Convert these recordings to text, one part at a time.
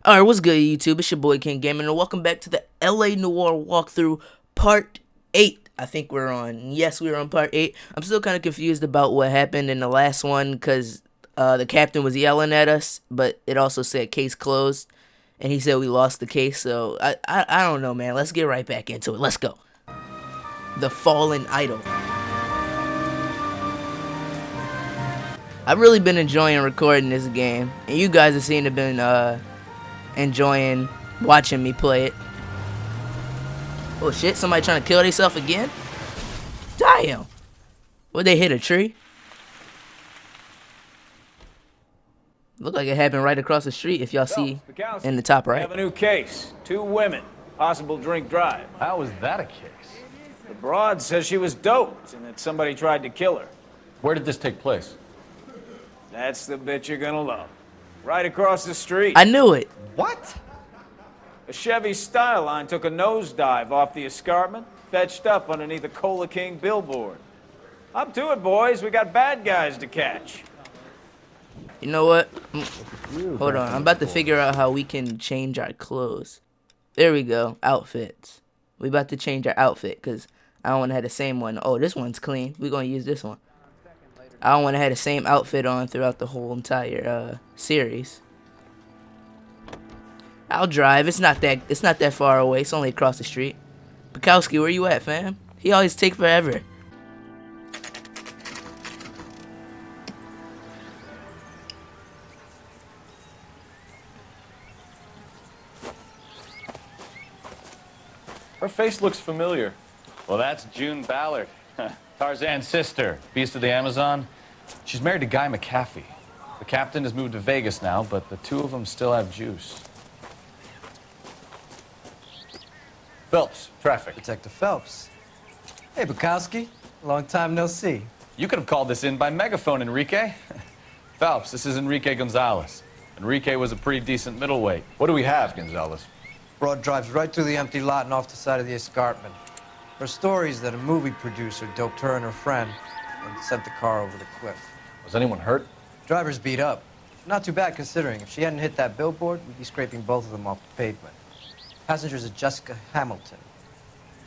Alright, what's good, YouTube? It's your boy King Gaming, and welcome back to the LA Noire walkthrough part 8. I think we're on. Yes, we're on part 8. I'm still kind of confused about what happened in the last one because the captain was yelling at us, but it also said case closed, and he said we lost the case. So I don't know, man. Let's get right back into it. Let's go. The Fallen Idol. I've really been enjoying recording this game, and you guys have seemed to have been enjoying watching me play it. Oh shit, somebody trying to kill themselves again? Damn. Would they hit a tree? Look like it happened right across the street if y'all see in the top right. We have a new case. 2 women. Possible drink drive. How is that a case? The broad says she was doped and that somebody tried to kill her. Where did this take place? That's the bit you're gonna love. Right across the street. I knew it. What? A Chevy Styline took a nosedive off the escarpment, fetched up underneath a Cola King billboard. Up to it, boys. We got bad guys to catch. You know what? Hold on. I'm about to figure out how we can change our clothes. There we go. Outfits. We about to change our outfit because I don't want to have the same one. Oh, this one's clean. We're going to use this one. I don't want to have the same outfit on throughout the whole entire series. I'll drive. It's not that far away. It's only across the street. Bukowski, where you at, fam? He always take forever. Her face looks familiar. Well, that's June Ballard, Tarzan's sister, beast of the Amazon. She's married to Guy McAfee. The captain has moved to Vegas now, but the two of them still have juice. Phelps, traffic. Detective Phelps. Hey, Bukowski. Long time no see. You could have called this in by megaphone, Enrique. Phelps, this is Enrique Gonzalez. Enrique was a pretty decent middleweight. What do we have, Gonzalez? Broad drives right through the empty lot and off the side of the escarpment. Her story is that a movie producer doped her and her friend and sent the car over the cliff. Was anyone hurt? Driver's beat up. Not too bad considering. If she hadn't hit that billboard, we'd be scraping both of them off the pavement. Passenger's a Jessica Hamilton.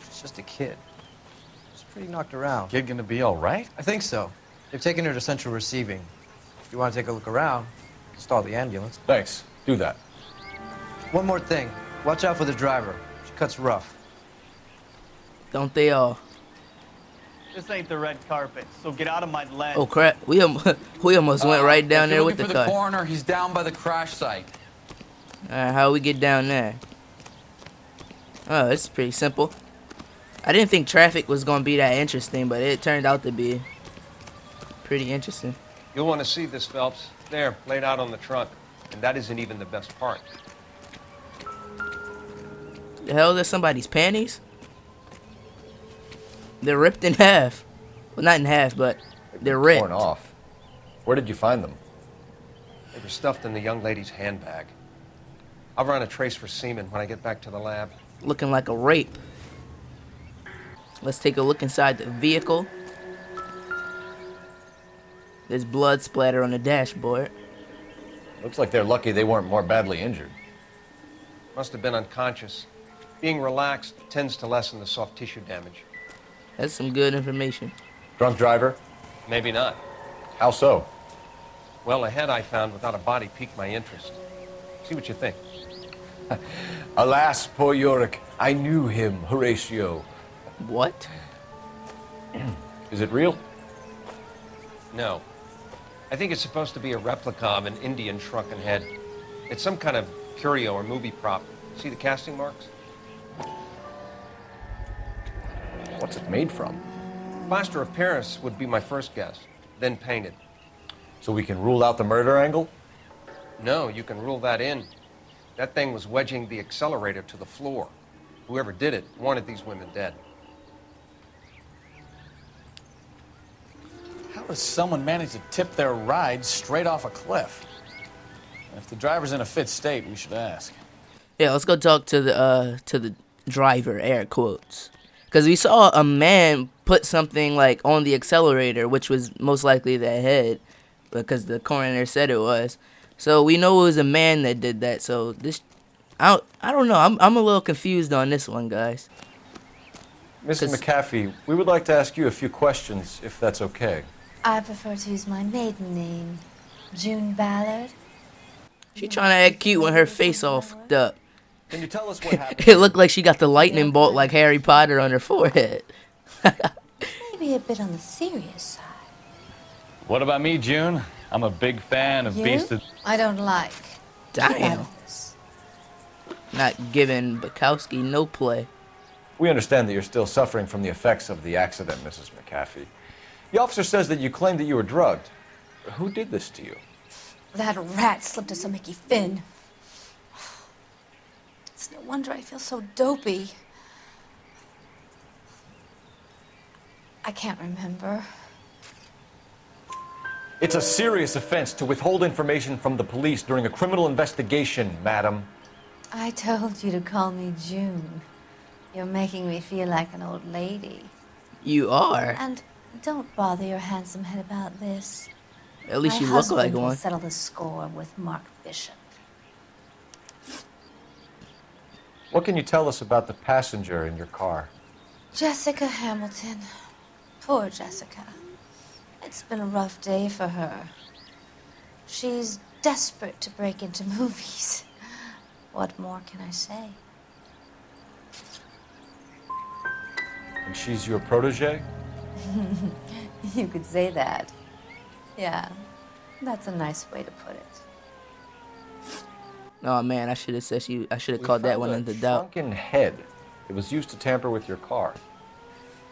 She's just a kid. She's pretty knocked around. Kid gonna be all right? I think so. They've taken her to central receiving. If you want to take a look around, you can stall the ambulance. Thanks. Do that. One more thing. Watch out for the driver. She cuts rough. Don't they all? This ain't the red carpet, so get out of my lens. Oh crap! We almost went right down there with the car. The coroner, he's down by the crash site. How we get down there? Oh, it's pretty simple. I didn't think traffic was gonna be that interesting, but it turned out to be pretty interesting. You'll want to see this, Phelps. There, laid out on the trunk. And that isn't even the best part. The hell, there's somebody's panties? They're ripped in half. Well, not in half, but they're ripped. Torn off. Where did you find them? They were stuffed in the young lady's handbag. I'll run a trace for semen when I get back to the lab. Looking like a rape. Let's take a look inside the vehicle. There's blood splatter on the dashboard. Looks like they're lucky they weren't more badly injured. Must have been unconscious. Being relaxed tends to lessen the soft tissue damage. That's some good information. Drunk driver? Maybe not. How so? Well, a head I found without a body piqued my interest. See what you think. Alas, poor Yorick. I knew him, Horatio. What? Is it real? No. I think it's supposed to be a replica of an Indian shrunken head. It's some kind of curio or movie prop. See the casting marks? What's it made from? Plaster of Paris would be my first guess, then painted. So we can rule out the murder angle? No, you can rule that in. That thing was wedging the accelerator to the floor. Whoever did it wanted these women dead. How does someone manage to tip their ride straight off a cliff? If the driver's in a fit state, we should ask. Yeah, let's go talk to the driver, air quotes. Because we saw a man put something like on the accelerator, which was most likely the head, because the coroner said it was. So we know it was a man that did that. So this, I don't know. I'm a little confused on this one, guys. Mrs. McAfee, we would like to ask you a few questions, if that's okay. I prefer to use my maiden name, June Ballard. She trying to act cute when her face all fucked up. Can you tell us what happened? It looked like she got the lightning bolt like Harry Potter on her forehead. Maybe a bit on the serious side. What about me, June? I'm a big fan of You? Beast of... I don't like. Keep out Damn. of this. Not giving Bukowski no play. We understand that you're still suffering from the effects of the accident, Mrs. McAfee. The officer says that you claimed that you were drugged. Who did this to you? That rat slipped us a Mickey Finn. It's no wonder I feel so dopey. I can't remember. It's a serious offense to withhold information from the police during a criminal investigation, madam. I told you to call me June. You're making me feel like an old lady. You are. And don't bother your handsome head about this. At least My you look like husband will one. settle the score with Mark Bishop. What can you tell us about the passenger in your car? Jessica Hamilton. Poor Jessica. It's been a rough day for her. She's desperate to break into movies. What more can I say? And she's your protege? You could say that. Yeah, that's a nice way to put it. Oh man, I should have said I should have called that one into doubt. Shrunken head. It was used to tamper with your car.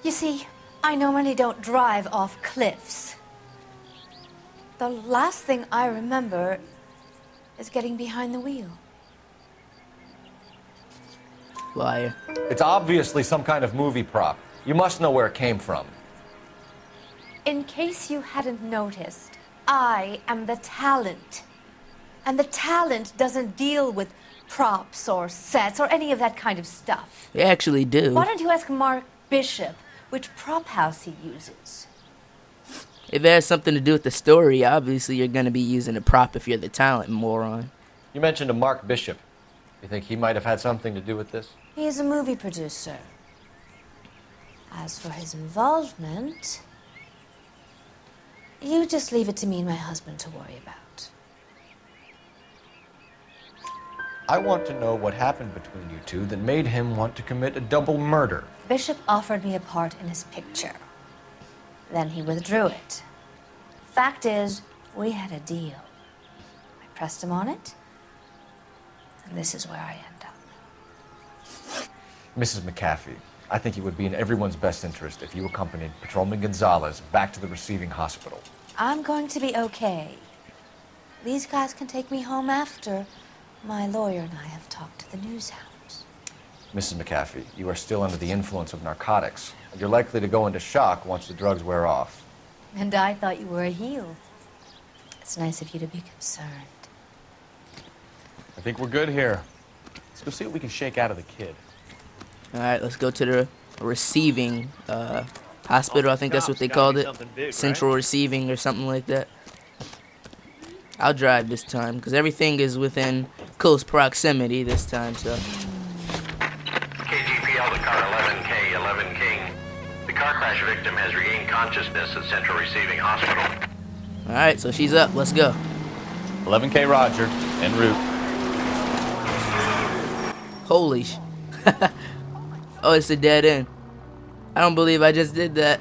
You see, I normally don't drive off cliffs. The last thing I remember is getting behind the wheel. Liar. It's obviously some kind of movie prop. You must know where it came from. In case you hadn't noticed, I am the talent. And the talent doesn't deal with props or sets or any of that kind of stuff. They actually do. Why don't you ask Mark Bishop which prop house he uses? If it has something to do with the story, obviously you're gonna be using a prop if you're the talent, moron. You mentioned a Mark Bishop. You think he might have had something to do with this? He is a movie producer. As for his involvement, you just leave it to me and my husband to worry about. I want to know what happened between you two that made him want to commit a double murder. Bishop offered me a part in his picture. Then he withdrew it. Fact is, we had a deal. I pressed him on it, and this is where I end up. Mrs. McAfee, I think it would be in everyone's best interest if you accompanied Patrolman Gonzalez back to the receiving hospital. I'm going to be okay. These guys can take me home after. My lawyer and I have talked to the news hounds. Mrs. McAfee, you are still under the influence of narcotics, and you're likely to go into shock once the drugs wear off. And I thought you were a heel. It's nice of you to be concerned. I think we're good here. Let's go see what we can shake out of the kid. Alright, let's go to the receiving hospital. I think that's what they called it. Central receiving or something like that. I'll drive this time because everything is within close proximity this time, so. KGPL to car 11K, 11 King. The car crash victim has regained consciousness at Central Receiving Hospital. Alright, so she's up. Let's go. 11K Roger, en route. Holy sh. Oh, it's a dead end. I don't believe I just did that.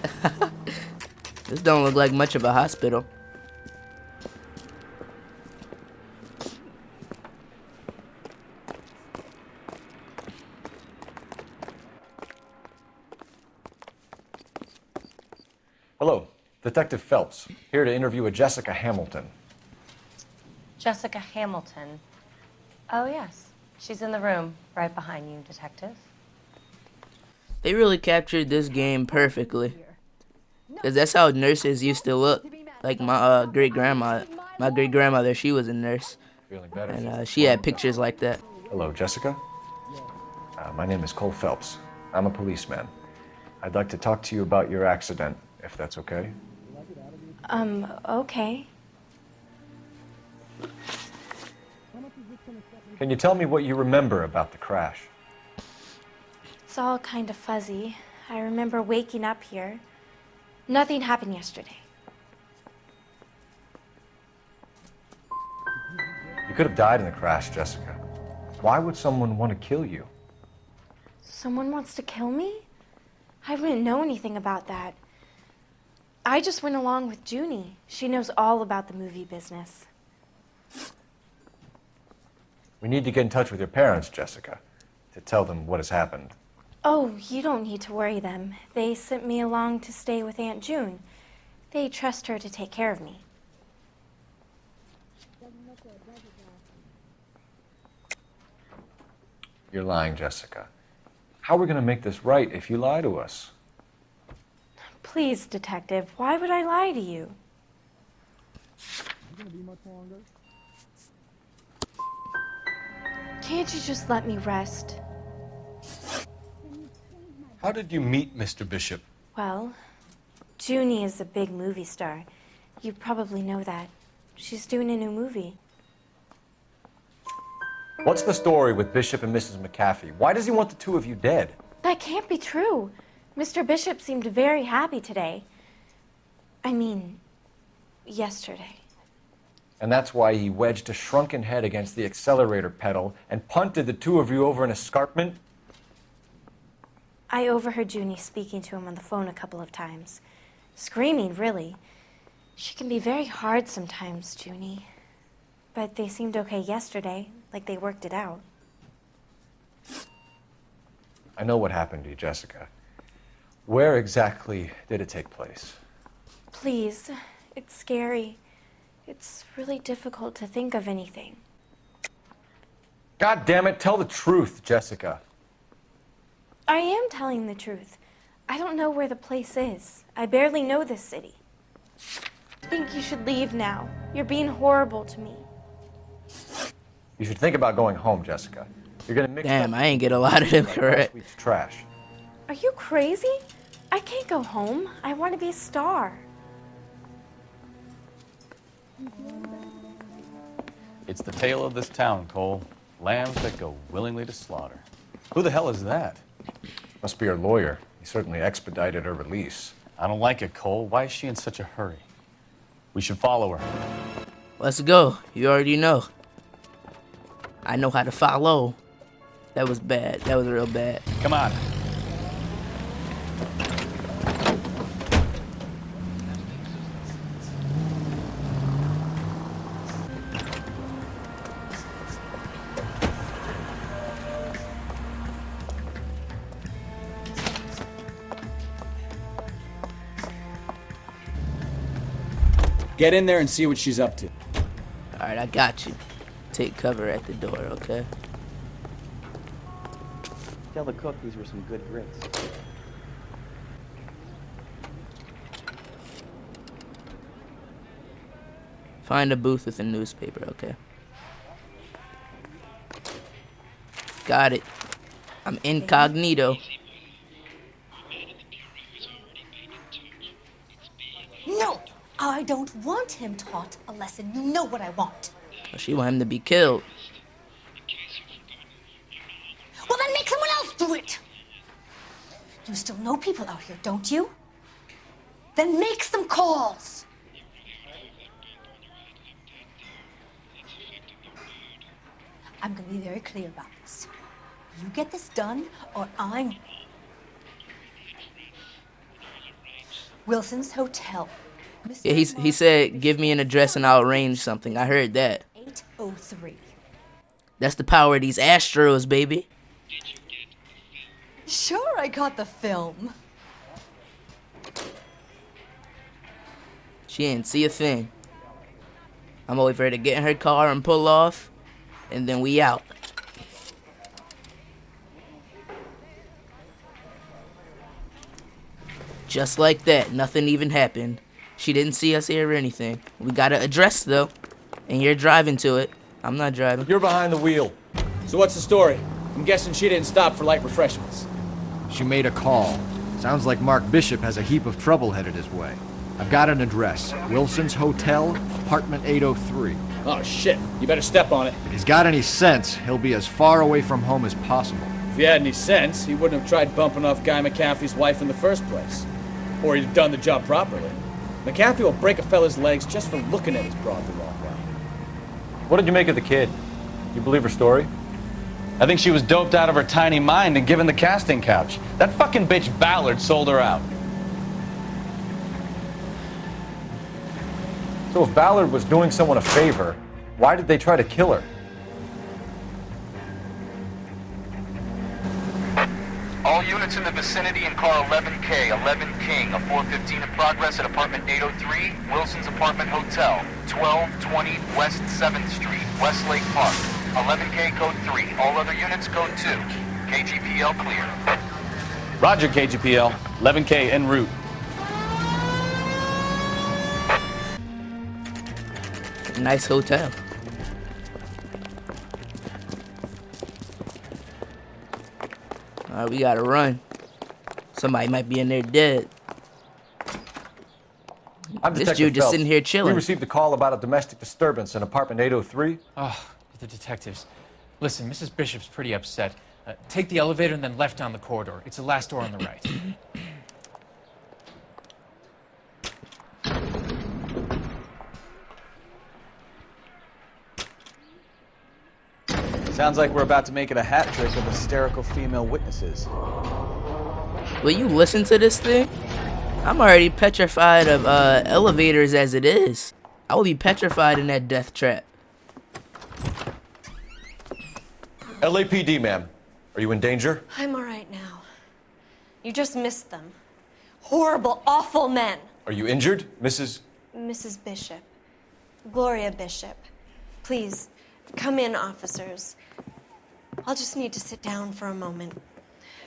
This don't look like much of a hospital. Hello, Detective Phelps, here to interview a Jessica Hamilton. Jessica Hamilton. Oh, yes. She's in the room right behind you, Detective. They really captured this game perfectly. Because that's how nurses used to look. Like my great-grandma. My great-grandmother, she was a nurse. Feeling better? And she had pictures like that. Hello, Jessica. My name is Cole Phelps. I'm a policeman. I'd like to talk to you about your accident, if that's okay. Okay. Can you tell me what you remember about the crash? It's all kind of fuzzy. I remember waking up here. Nothing happened yesterday. You could have died in the crash, Jessica. Why would someone want to kill you? Someone wants to kill me? I wouldn't know anything about that. I just went along with Junie. She knows all about the movie business. We need to get in touch with your parents, Jessica, to tell them what has happened. Oh, you don't need to worry them. They sent me along to stay with Aunt June. They trust her to take care of me. You're lying, Jessica. How are we going to make this right if you lie to us? Please, Detective, why would I lie to you? Can't you just let me rest? How did you meet Mr. Bishop? Well, Junie is a big movie star. You probably know that. She's doing a new movie. What's the story with Bishop and Mrs. McAfee? Why does he want the two of you dead? That can't be true. Mr. Bishop seemed very happy today. I mean, yesterday. And that's why he wedged a shrunken head against the accelerator pedal and punted the two of you over an escarpment? I overheard Junie speaking to him on the phone a couple of times. Screaming, really. She can be very hard sometimes, Junie. But they seemed okay yesterday, like they worked it out. I know what happened to you, Jessica. Where exactly did it take place? Please, it's scary. It's really difficult to think of anything. God damn it, tell the truth, Jessica. I am telling the truth. I don't know where the place is. I barely know this city. I think you should leave now. You're being horrible to me. You should think about going home, Jessica. You're gonna mix Damn, up I ain't get a lot of them last correct. week's trash. Are you crazy? I can't go home. I want to be a star. It's the tale of this town, Cole. Lambs that go willingly to slaughter. Who the hell is that? Must be her lawyer. He certainly expedited her release. I don't like it, Cole. Why is she in such a hurry? We should follow her. Let's go. You already know. I know how to follow. That was bad. That was real bad. Come on. Get in there and see what she's up to. Alright, I got you. Take cover at the door, okay? Tell the cook these were some good grits. Find a booth with a newspaper, okay? Got it. I'm incognito. No, I don't want him taught a lesson. You know what I want. She want him to be killed. Well, then make someone else do it. You still know people out here, don't you? Then make some calls. I'm going to be very clear about this. You get this done, or I'm... Wilson's Hotel. Yeah, he said, give me an address and I'll arrange something. I heard that. 803. That's the power of these Astros, baby. Sure, I got the film. She didn't see a thing. I'm gonna wait for her to get in her car and pull off, and then we out. Just like that, nothing even happened. She didn't see us here or anything. We got an address though, and you're driving to it. I'm not driving. You're behind the wheel. So what's the story? I'm guessing she didn't stop for light refreshments. She made a call. Sounds like Mark Bishop has a heap of trouble headed his way. I've got an address. Wilson's Hotel, apartment 803. Oh, shit. You better step on it. If he's got any sense, he'll be as far away from home as possible. If he had any sense, he wouldn't have tried bumping off Guy McAfee's wife in the first place. Or he'd have done the job properly. McAfee will break a fella's legs just for looking at his broad the wrong way. What did you make of the kid? You believe her story? I think she was doped out of her tiny mind and given the casting couch. That fucking bitch Ballard sold her out. So if Ballard was doing someone a favor, why did they try to kill her? All units in the vicinity in car 11K, 11 King, a 415 in progress at apartment 803, Wilson's Apartment Hotel, 1220 West 7th Street, Westlake Park. 11K code 3, all other units code 2. KGPL clear. Roger, KGPL. 11K en route. Nice hotel. Alright, we gotta run. Somebody might be in there dead. I'm This Detective dude just Phelps. sitting here chilling. We received a call about a domestic disturbance in apartment 803. Oh, the detectives. Listen, Mrs. Bishop's pretty upset. Take the elevator and then left down the corridor. It's the last door on the right. Sounds like we're about to make it a hat trick of hysterical female witnesses. Will you listen to this thing? I'm already petrified of elevators as it is. I will be petrified in that death trap. LAPD, ma'am. Are you in danger? I'm all right now. You just missed them. Horrible, awful men. Are you injured, Mrs.? Mrs. Bishop. Gloria Bishop. Please, come in, officers. I'll just need to sit down for a moment.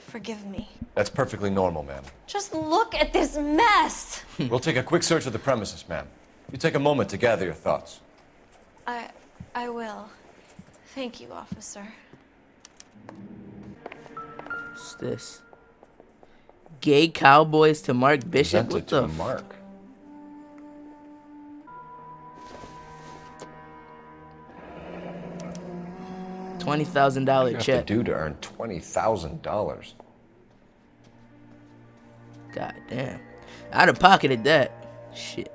Forgive me. That's perfectly normal, ma'am. Just look at this mess. We'll take a quick search of the premises, ma'am. You take a moment to gather your thoughts. I will. Thank you, officer. What's this? Gay cowboys to Mark Bishop? Presented What to the Mark. $20,000 What check. do you have to do to earn $20,000? God damn. Out of pocket at that. Shit.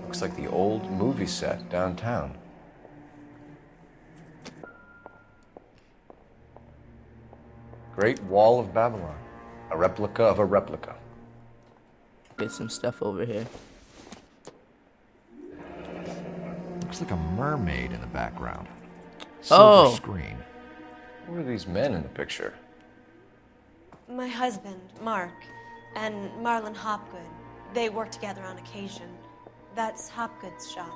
Looks like the old movie set downtown. Great Wall of Babylon. A replica of a replica. Get some stuff over here. Looks like a mermaid in the background. Oh. Silver screen. Who are these men in the picture? My husband, Mark, and Marlon Hopgood. They work together on occasion. That's Hopgood's shop.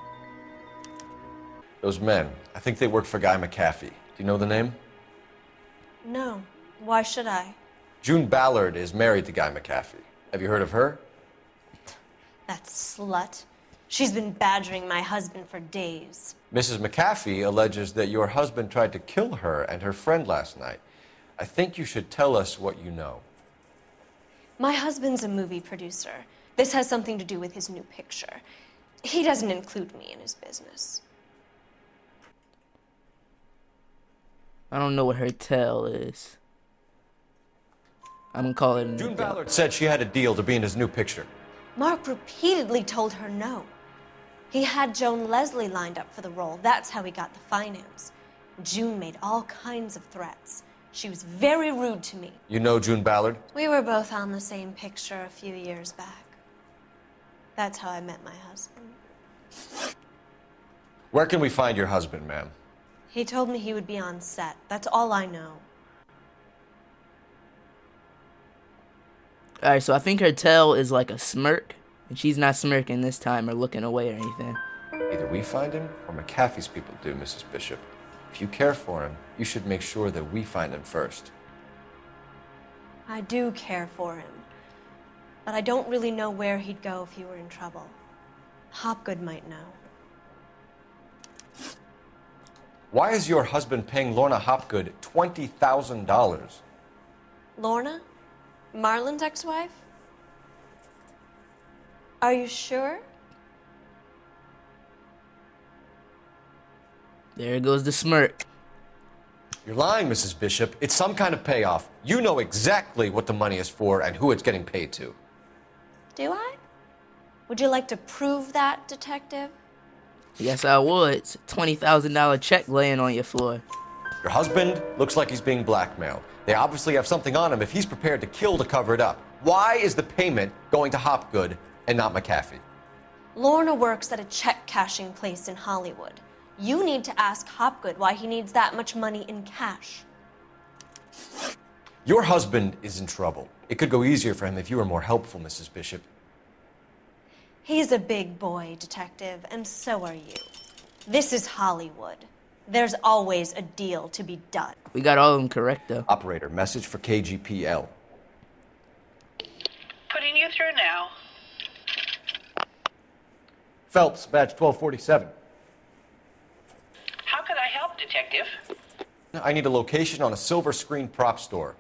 Those men, I think they work for Guy McAfee. Do you know the name? No. Why should I? June Ballard is married to Guy McAfee. Have you heard of her? That slut. She's been badgering my husband for days. Mrs. McAfee alleges that your husband tried to kill her and her friend last night. I think you should tell us what you know. My husband's a movie producer. This has something to do with his new picture. He doesn't include me in his business. I don't know what her tell is. I'm gonna call it. June Ballard said she had a deal to be in his new picture. Mark repeatedly told her no. He had Joan Leslie lined up for the role. That's how he got the finance. June made all kinds of threats. She was very rude to me. You know June Ballard? We were both on the same picture a few years back. That's how I met my husband. Where can we find your husband, ma'am? He told me he would be on set. That's all I know. Alright, so I think her tell is like a smirk. And she's not smirking this time or looking away or anything. Either we find him or McAfee's people do, Mrs. Bishop. If you care for him, you should make sure that we find him first. I do care for him. But I don't really know where he'd go if he were in trouble. Hopgood might know. Why is your husband paying Lorna Hopgood $20,000? Lorna? Marlon's ex-wife? Are you sure? There goes the smirk. You're lying, Mrs. Bishop. It's some kind of payoff. You know exactly what the money is for and who it's getting paid to. Do I? Would you like to prove that, Detective? Yes, I would. It's a $20,000 check laying on your floor. Your husband looks like he's being blackmailed. They obviously have something on him if he's prepared to kill to cover it up. Why is the payment going to Hopgood and not McAfee? Lorna works at a check cashing place in Hollywood. You need to ask Hopgood why he needs that much money in cash. Your husband is in trouble. It could go easier for him if you were more helpful, Mrs. Bishop. He's a big boy, Detective, and so are you. This is Hollywood. There's always a deal to be done. We got all of them correct, though. Operator, message for KGPL. Putting you through now. Phelps, badge 1247. How could I help, Detective? I need a location on a silver screen prop store.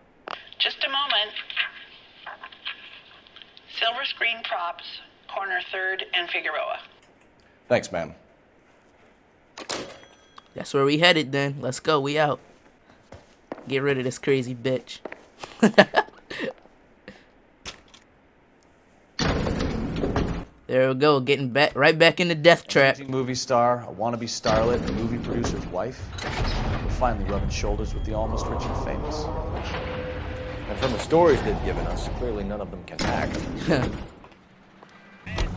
Just a moment. Silver Screen Props, corner 3rd and Figueroa. Thanks, ma'am. That's where we headed then. Let's go. We out. Get rid of this crazy bitch. There we go. Getting back right back in the death trap. Movie star, a wannabe starlet, a movie producer's wife. We're finally rubbing shoulders with the almost rich and famous. And from the stories they've given us, clearly none of them can act.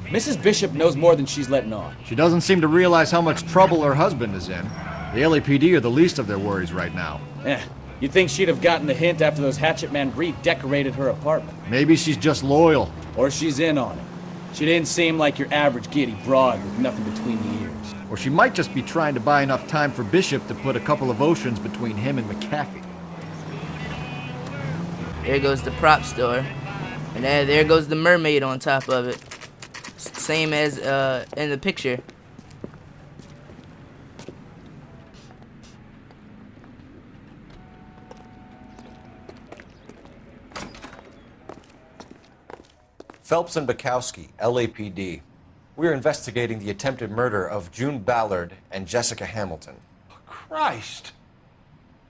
Mrs. Bishop knows more than she's letting on. She doesn't seem to realize how much trouble her husband is in. The LAPD are the least of their worries right now. You'd think she'd have gotten the hint after those hatchet men redecorated her apartment. Maybe she's just loyal. Or she's in on it. She didn't seem like your average giddy broad with nothing between the ears. Or she might just be trying to buy enough time for Bishop to put a couple of oceans between him and McAfee. There goes the prop store. And there goes the mermaid on top of it. Same as in the picture. Phelps and Bukowski, LAPD. We're investigating the attempted murder of June Ballard and Jessica Hamilton. Christ!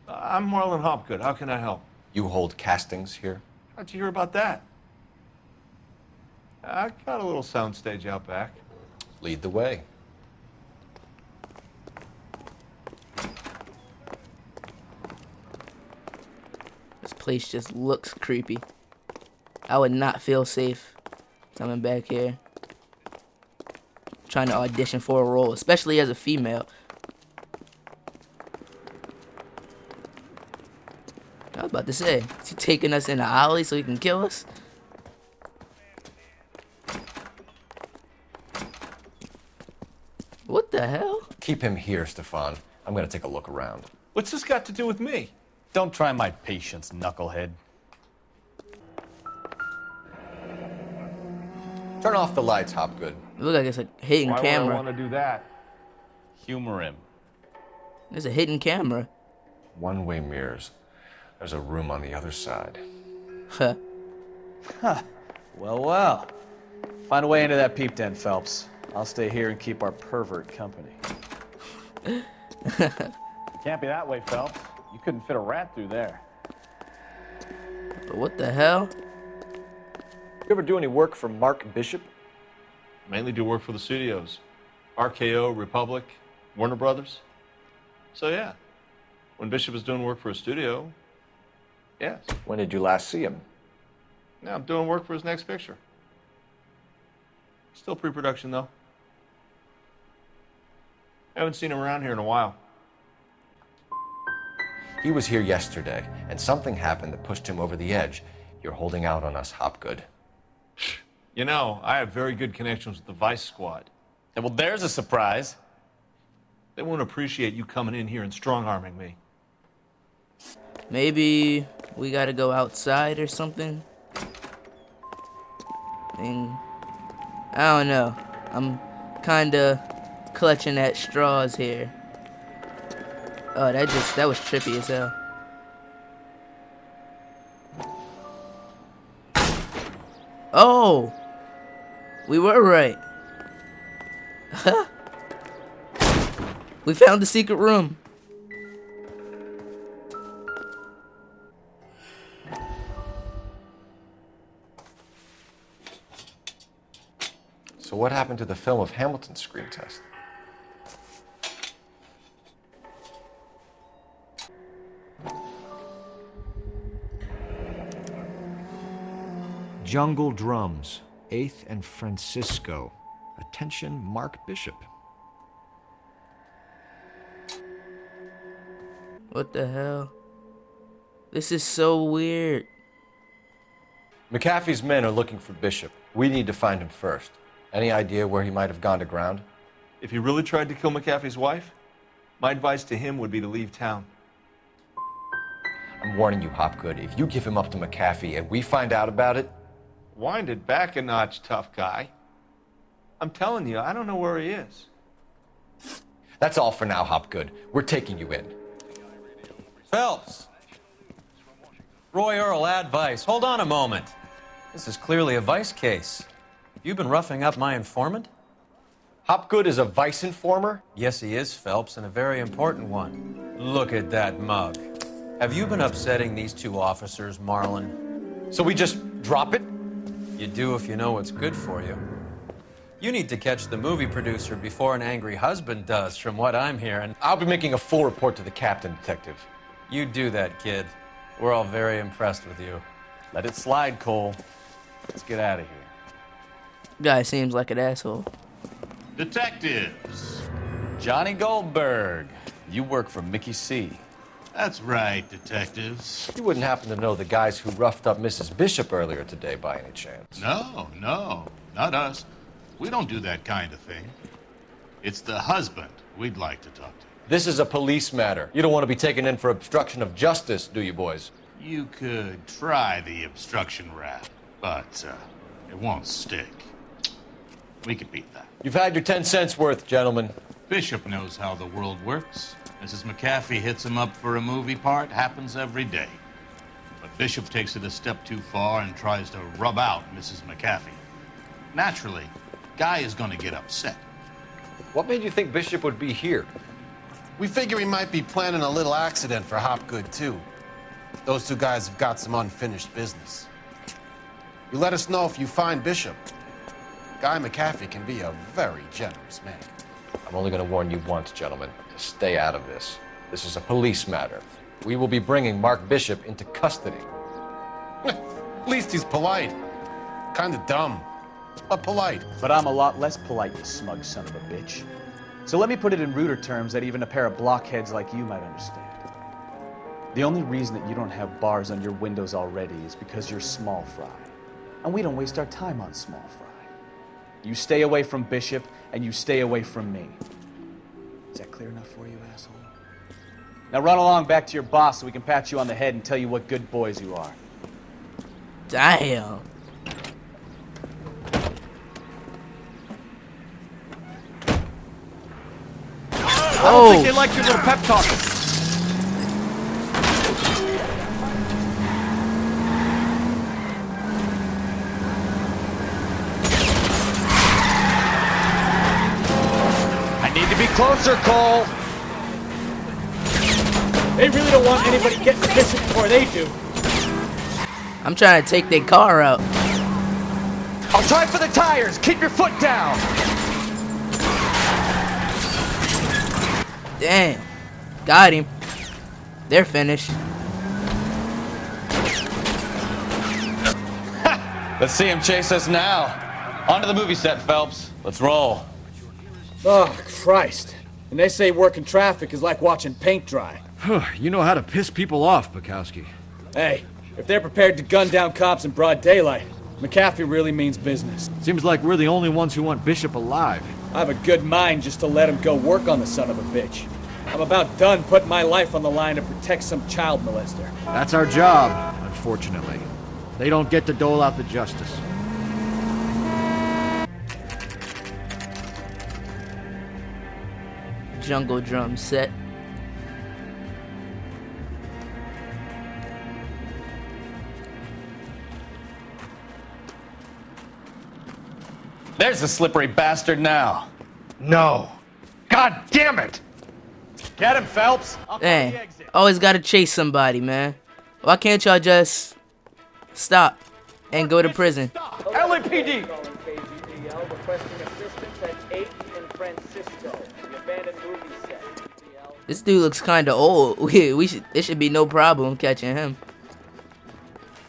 I'm Marlon Hopgood. How can I help? You hold castings here? How'd you hear about that? I got a little soundstage out back. Lead the way. This place just looks creepy. I would not feel safe coming back here. Trying to audition for a role, especially as a female. I was about to say, is he taking us in the alley so he can kill us? What the hell? Keep him here, Stefan. I'm gonna take a look around. What's this got to do with me? Don't try my patience, knucklehead. Turn off the lights, Hopgood. It looks like it's a hidden camera. Why would I want to do that? Humor him. There's a hidden camera. One-way mirrors. There's a room on the other side. Huh. Well, well. Find a way into that peep den, Phelps. I'll stay here and keep our pervert company. It can't be that way, Phelps. You couldn't fit a rat through there. But what the hell? You ever do any work for Mark Bishop? Mainly do work for the studios. RKO, Republic, Warner Brothers. So yeah, when Bishop is doing work for a studio, yes. When did you last see him? Now I'm doing work for his next picture. Still pre-production though. Haven't seen him around here in a while. He was here yesterday, and something happened that pushed him over the edge. You're holding out on us, Hopgood. You know, I have very good connections with the Vice Squad. Yeah, well, there's a surprise. They won't appreciate you coming in here and strong-arming me. Maybe we gotta go outside or something? And I don't know. I'm kinda clutching at straws here. Oh, that was trippy as hell. Oh! We were right. We found the secret room. So what happened to the film of Hamilton's screen test? Jungle Drums, 8th and Francisco. Attention, Mark Bishop. What the hell? This is so weird. McAfee's men are looking for Bishop. We need to find him first. Any idea where he might have gone to ground? If he really tried to kill McAfee's wife, my advice to him would be to leave town. I'm warning you, Hopgood. If you give him up to McAfee and we find out about it... Wind it back a notch, tough guy. I'm telling you, I don't know where he is. That's all for now, Hopgood. We're taking you in. Phelps! Roy Earl, ad vice. Hold on a moment. This is clearly a vice case. You've been roughing up my informant? Hopgood is a vice informer? Yes, he is, Phelps, and a very important one. Look at that mug. Have you been upsetting these two officers, Marlin? So we just drop it? You do if you know what's good for you. You need to catch the movie producer before an angry husband does, from what I'm hearing. I'll be making a full report to the captain, Detective. You do that, kid. We're all very impressed with you. Let it slide, Cole. Let's get out of here. Guy seems like an asshole. Detectives. Johnny Goldberg. You work for Mickey C. That's right, detectives. You wouldn't happen to know the guys who roughed up Mrs. Bishop earlier today by any chance? No, not us. We don't do that kind of thing. It's the husband we'd like to talk to. This is a police matter. You don't want to be taken in for obstruction of justice, do you, boys? You could try the obstruction rap, but it won't stick. We could beat that. You've had your 10 cents worth, gentlemen. Bishop knows how the world works. Mrs. McAfee hits him up for a movie part, happens every day. But Bishop takes it a step too far and tries to rub out Mrs. McAfee. Naturally, Guy is going to get upset. What made you think Bishop would be here? We figure he might be planning a little accident for Hopgood, too. Those two guys have got some unfinished business. You let us know if you find Bishop. Guy McAfee can be a very generous man. I'm only going to warn you once, gentlemen, to stay out of this. This is a police matter. We will be bringing Mark Bishop into custody. At least he's polite. Kind of dumb, but polite. But I'm a lot less polite, you smug son of a bitch. So let me put it in ruder terms that even a pair of blockheads like you might understand. The only reason that you don't have bars on your windows already is because you're small fry. And we don't waste our time on small fry. You stay away from Bishop, and you stay away from me. Is that clear enough for you, asshole? Now run along back to your boss so we can pat you on the head and tell you what good boys you are. Damn. I don't think they like your little pep talk. I need to be closer, Cole. They really don't want anybody getting the Bishop before they do. I'm trying to take their car out. I'll try for the tires. Keep your foot down. Damn. Got him. They're finished. Let's see him chase us now. On to the movie set, Phelps. Let's roll. Oh, Christ. And they say working traffic is like watching paint dry. You know how to piss people off, Bukowski. Hey, if they're prepared to gun down cops in broad daylight, McAfee really means business. Seems like we're the only ones who want Bishop alive. I have a good mind just to let him go work on the son of a bitch. I'm about done putting my life on the line to protect some child molester. That's our job, unfortunately. They don't get to dole out the justice. Jungle drum set. There's the slippery bastard now. No. God damn it! Get him, Phelps. Dang, always gotta chase somebody, man. Why can't y'all just stop and go to prison? LAPD! This dude looks kinda old. It should be no problem catching him.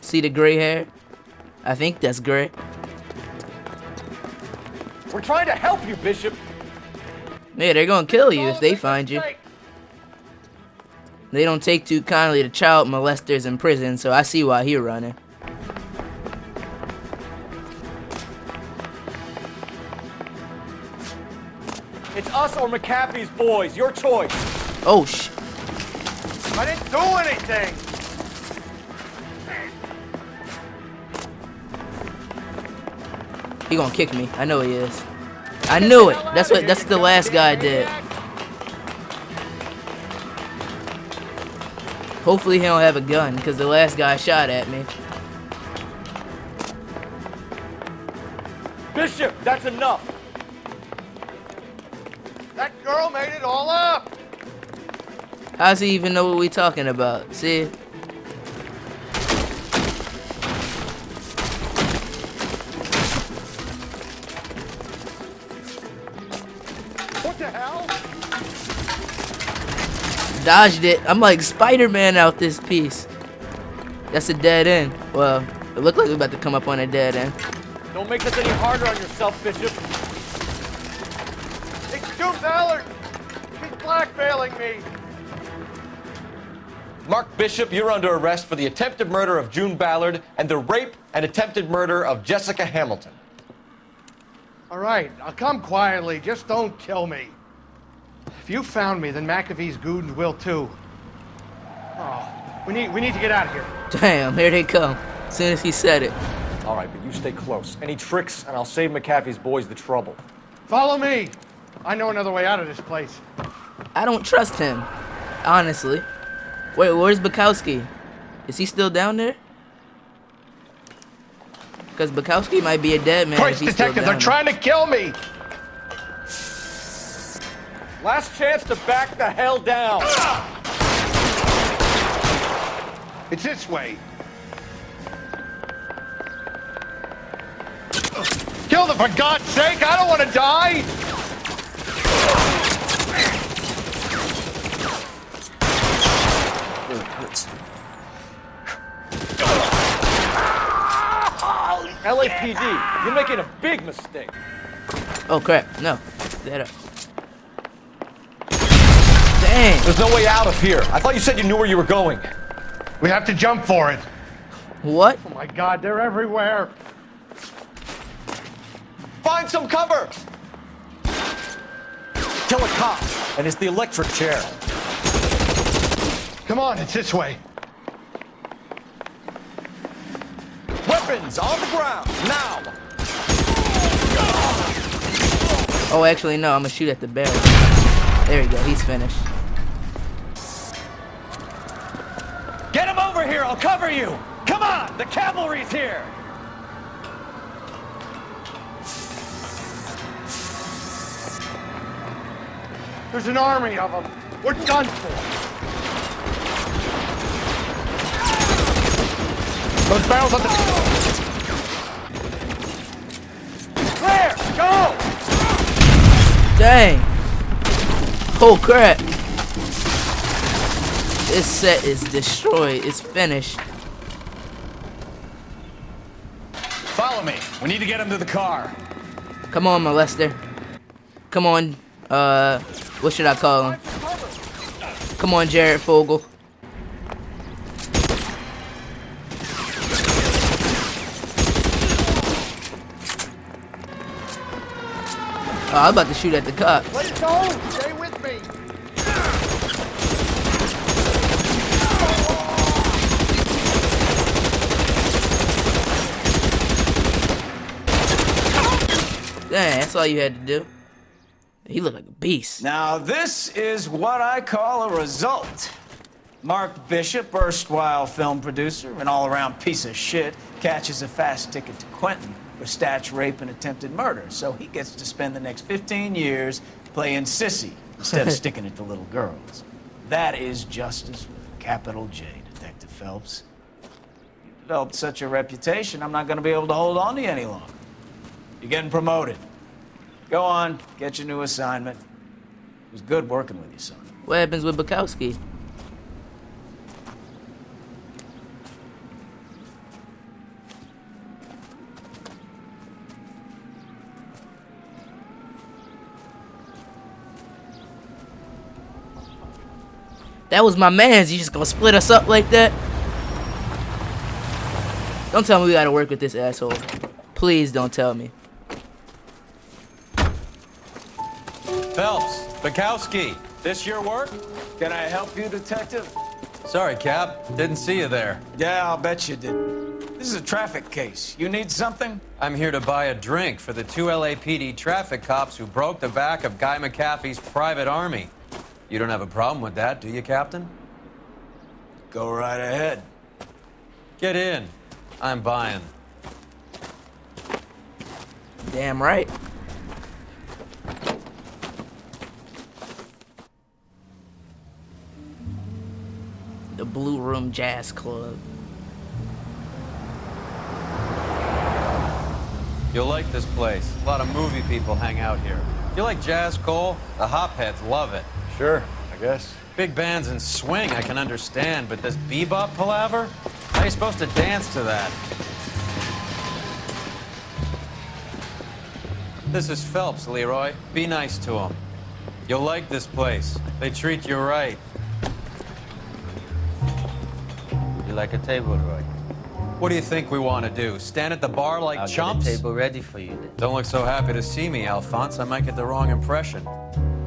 See the gray hair? I think that's gray. We're trying to help you, Bishop. Yeah, they're gonna kill you if they find you. They don't take too kindly to child molesters in prison, so I see why he running. It's us or McAfee's boys. Your choice. Oh, sh. I didn't do anything. He gonna kick me. I know he is. I knew it. That's what the last guy did. Hopefully he don't have a gun, because the last guy shot at me. Bishop, that's enough. That girl made it all up. How's he even know what we talking about? See? What the hell? Dodged it. I'm like Spider-Man out this piece. That's a dead end. Well, it looked like we're about to come up on a dead end. Don't make this any harder on yourself, Bishop. It's June Ballard. He's blackmailing me. Mark Bishop, you're under arrest for the attempted murder of June Ballard and the rape and attempted murder of Jessica Hamilton. All right, I'll come quietly. Just don't kill me. If you found me, then McAfee's goons will too. Oh, we need to get out of here. Damn, here they come. As soon as he said it. All right, but you stay close. Any tricks, and I'll save McAfee's boys the trouble. Follow me. I know another way out of this place. I don't trust him, honestly. Wait, where's Bukowski? Is he still down there? Because Bukowski might be a dead man. Christ, detective, they're trying to kill me. Last chance to back the hell down. It's this way. Kill them, for God's sake! I don't want to die! It hurts. LAPD, you're making a big mistake. Oh crap, no. That up. Dang. There's no way out of here. I thought you said you knew where you were going. We have to jump for it. What? Oh my God, they're everywhere. Find some cover! Kill a cop, and it's the electric chair. Come on, it's this way. Weapons on the ground, now! Oh, actually, no. I'm gonna shoot at the barrel. There you go. He's finished. Get him over here, I'll cover you! Come on, the cavalry's here! There's an army of them. We're done for. Those barrels on the... Clear! Go! Dang. Oh crap. This set is destroyed. It's finished. Follow me. We need to get him to the car. Come on, molester. Come on. What should I call him? Come on, Jared Fogle. Oh, I'm about to shoot at the cops. Let's go! Stay with me! Dang, that's all you had to do. He looked like a beast. Now, this is what I call a result. Mark Bishop, erstwhile film producer, an all-around piece of shit, catches a fast ticket to Quentin for snatch, rape, and attempted murder. So he gets to spend the next 15 years playing sissy instead of sticking it to little girls. That is justice with a capital J, Detective Phelps. You've developed such a reputation, I'm not going to be able to hold on to you any longer. You're getting promoted. Go on, get your new assignment. It was good working with you, son. What happens with Bukowski? That was my man's. You just gonna split us up like that? Don't tell me we gotta work with this asshole. Please don't tell me. Phelps, Bukowski, this your work? Can I help you, Detective? Sorry, Cap. Didn't see you there. Yeah, I'll bet you did. This is a traffic case. You need something? I'm here to buy a drink for the 2 LAPD traffic cops who broke the back of Guy McAfee's private army. You don't have a problem with that, do you, Captain? Go right ahead. Get in. I'm buying. Damn right. The Blue Room Jazz Club. You'll like this place. A lot of movie people hang out here. You like jazz, Cole? The hopheads love it. Sure, I guess. Big bands and swing I can understand, but this bebop palaver? How are you supposed to dance to that? This is Phelps, Leroy. Be nice to him. You'll like this place. They treat you right. You like a table, Roy? What do you think we want to do? Stand at the bar like I'll chumps? get a table ready for you then. Don't look so happy to see me, Alphonse. I might get the wrong impression.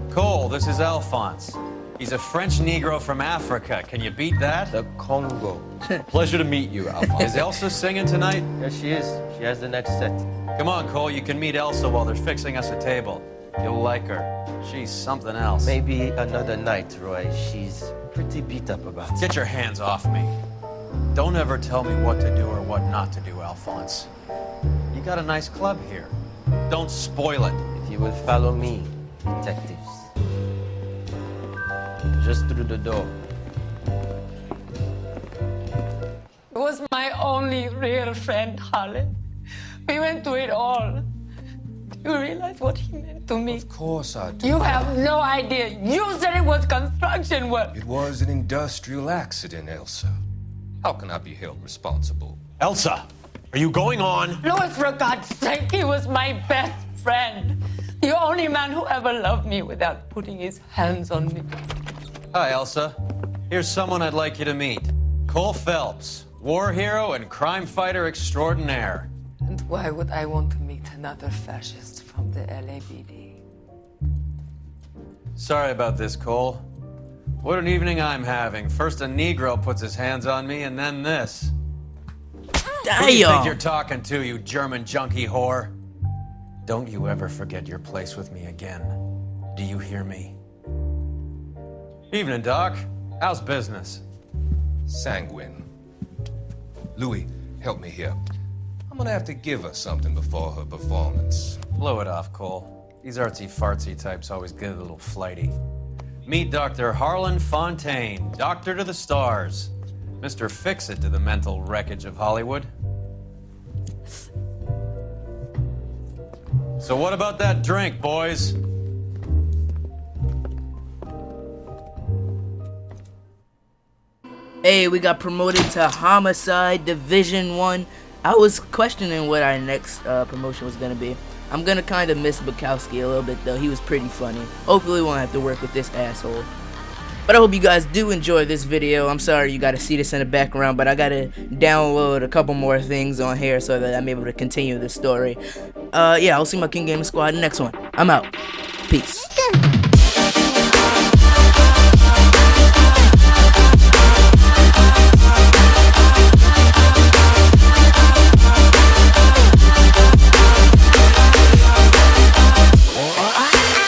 Cole, this is Alphonse. He's a French Negro from Africa. Can you beat that? The Congo. Pleasure to meet you, Alphonse. Is Elsa singing tonight? Yes, she is. She has the next set. Come on, Cole. You can meet Elsa while they're fixing us a table. You'll like her. She's something else. Maybe another night, Roy. She's pretty beat up about it. Get your hands off me. Don't ever tell me what to do or what not to do, Alphonse. You got a nice club here. Don't spoil it. If you will follow me, detectives. Just through the door. He was my only real friend, Harlan. We went through it all. Do you realize what he meant to me? Of course I do. You have no idea. You said it was construction work. It was an industrial accident, Elsa. How can I be held responsible? Elsa, are you going on? Louis, for God's sake, he was my best friend. The only man who ever loved me without putting his hands on me. Hi, Elsa. Here's someone I'd like you to meet. Cole Phelps, war hero and crime fighter extraordinaire. And why would I want to meet another fascist from the LAPD? Sorry about this, Cole. What an evening I'm having. First a Negro puts his hands on me, and then this. Who do you think you're talking to, you German junkie whore? Don't you ever forget your place with me again. Do you hear me? Evening, Doc. How's business? Sanguine. Louis, help me here. I'm gonna have to give her something before her performance. Blow it off, Cole. These artsy-fartsy types always get a little flighty. Meet Dr. Harlan Fontaine, doctor to the stars. Mr. Fix-It to the mental wreckage of Hollywood. So what about that drink, boys? Hey, we got promoted to Homicide Division 1. I was questioning what our next promotion was going to be. I'm going to kind of miss Bukowski a little bit, though. He was pretty funny. Hopefully we won't have to work with this asshole. But I hope you guys do enjoy this video. I'm sorry you got to see this in the background, but I got to download a couple more things on here so that I'm able to continue the story. Yeah, I'll see my King Gaming Squad in the next one. I'm out. Peace.